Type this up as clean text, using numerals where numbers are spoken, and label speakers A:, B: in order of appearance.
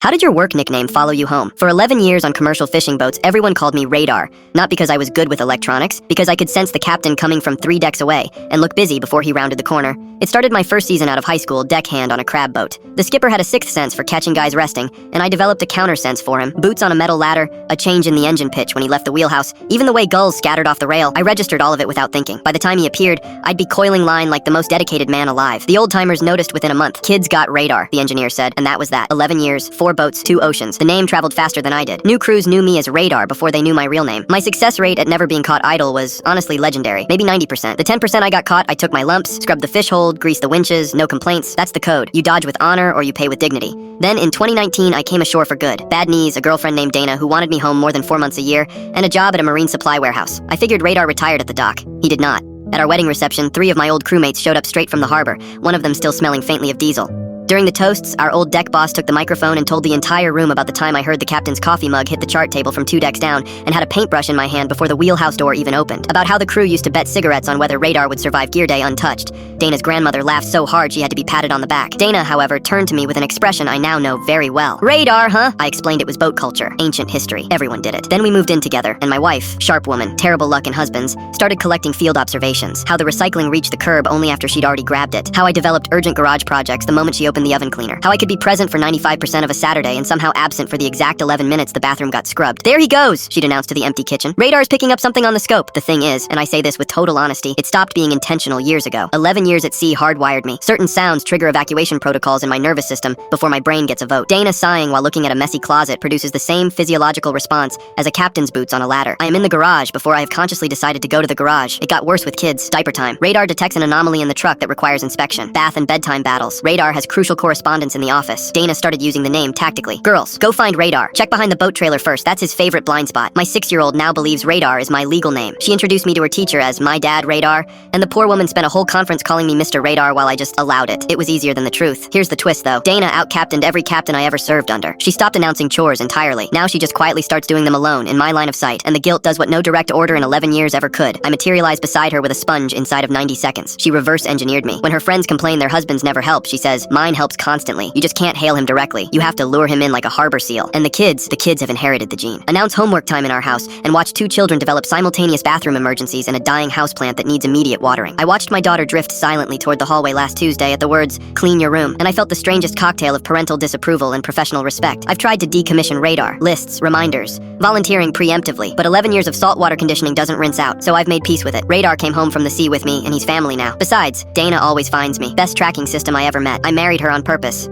A: How did your work nickname follow you home? For 11 years on commercial fishing boats, everyone called me Radar. Not because I was good with electronics, because I could sense the captain coming from 3 decks away and look busy before he rounded the corner. It started my first season out of high school, deckhand on a crab boat. The skipper had a sixth sense for catching guys resting, and I developed a countersense for him. Boots on a metal ladder, a change in the engine pitch when he left the wheelhouse, even the way gulls scattered off the rail. I registered all of it without thinking. By the time he appeared, I'd be coiling line like the most dedicated man alive. The old-timers noticed within a month. Kids got Radar, the engineer said, and that was that. 11 years, 4 boats, 2 oceans. The name traveled faster than I did. New crews knew me as Radar before they knew my real name. My success rate at never being caught idle was honestly legendary. Maybe 90%. The 10% I got caught, I took my lumps, scrubbed the fish hold, greased the winches, no complaints. That's the code. You dodge with honor or you pay with dignity. Then in 2019, I came ashore for good. Bad knees, a girlfriend named Dana who wanted me home more than 4 months a year, and a job at a marine supply warehouse. I figured Radar retired at the dock. He did not. At our wedding reception, 3 of my old crewmates showed up straight from the harbor, one of them still smelling faintly of diesel. During the toasts, our old deck boss took the microphone and told the entire room about the time I heard the captain's coffee mug hit the chart table from 2 decks down and had a paintbrush in my hand before the wheelhouse door even opened. About how the crew used to bet cigarettes on whether Radar would survive Gear Day untouched. Dana's grandmother laughed so hard she had to be patted on the back. Dana, however, turned to me with an expression I now know very well. Radar, huh? I explained it was boat culture, ancient history. Everyone did it. Then we moved in together, and my wife, sharp woman, terrible luck in husbands, started collecting field observations. How the recycling reached the curb only after she'd already grabbed it. How I developed urgent garage projects the moment she opened the oven cleaner. How I could be present for 95% of a Saturday and somehow absent for the exact 11 minutes the bathroom got scrubbed. There he goes, she'd announced to the empty kitchen. Radar's picking up something on the scope. The thing is, and I say this with total honesty, it stopped being intentional years ago. 11 years at sea hardwired me. Certain sounds trigger evacuation protocols in my nervous system before my brain gets a vote. Dana sighing while looking at a messy closet produces the same physiological response as a captain's boots on a ladder. I am in the garage before I have consciously decided to go to the garage. It got worse with kids. Diaper time. Radar detects an anomaly in the truck that requires inspection. Bath and bedtime battles. Radar has crucial correspondence in the office. Dana started using the name tactically. Girls, go find Radar. Check behind the boat trailer first. That's his favorite blind spot. My 6-year-old now believes Radar is my legal name. She introduced me to her teacher as my dad Radar, and the poor woman spent a whole conference calling me Mr. Radar while I just allowed it. It was easier than the truth. Here's the twist though. Dana out-captained every captain I ever served under. She stopped announcing chores entirely. Now she just quietly starts doing them alone, in my line of sight, and the guilt does what no direct order in 11 years ever could. I materialized beside her with a sponge inside of 90 seconds. She reverse engineered me. When her friends complain their husbands never help, she says, mine helps constantly. You just can't hail him directly. You have to lure him in like a harbor seal. And the kids have inherited the gene. Announce homework time in our house and watch 2 children develop simultaneous bathroom emergencies and a dying houseplant that needs immediate watering. I watched my daughter drift silently toward the hallway last Tuesday at the words, clean your room, and I felt the strangest cocktail of parental disapproval and professional respect. I've tried to decommission Radar, lists, reminders, volunteering preemptively, but 11 years of saltwater conditioning doesn't rinse out, so I've made peace with it. Radar came home from the sea with me, and he's family now. Besides, Dana always finds me. Best tracking system I ever met. I married her on purpose.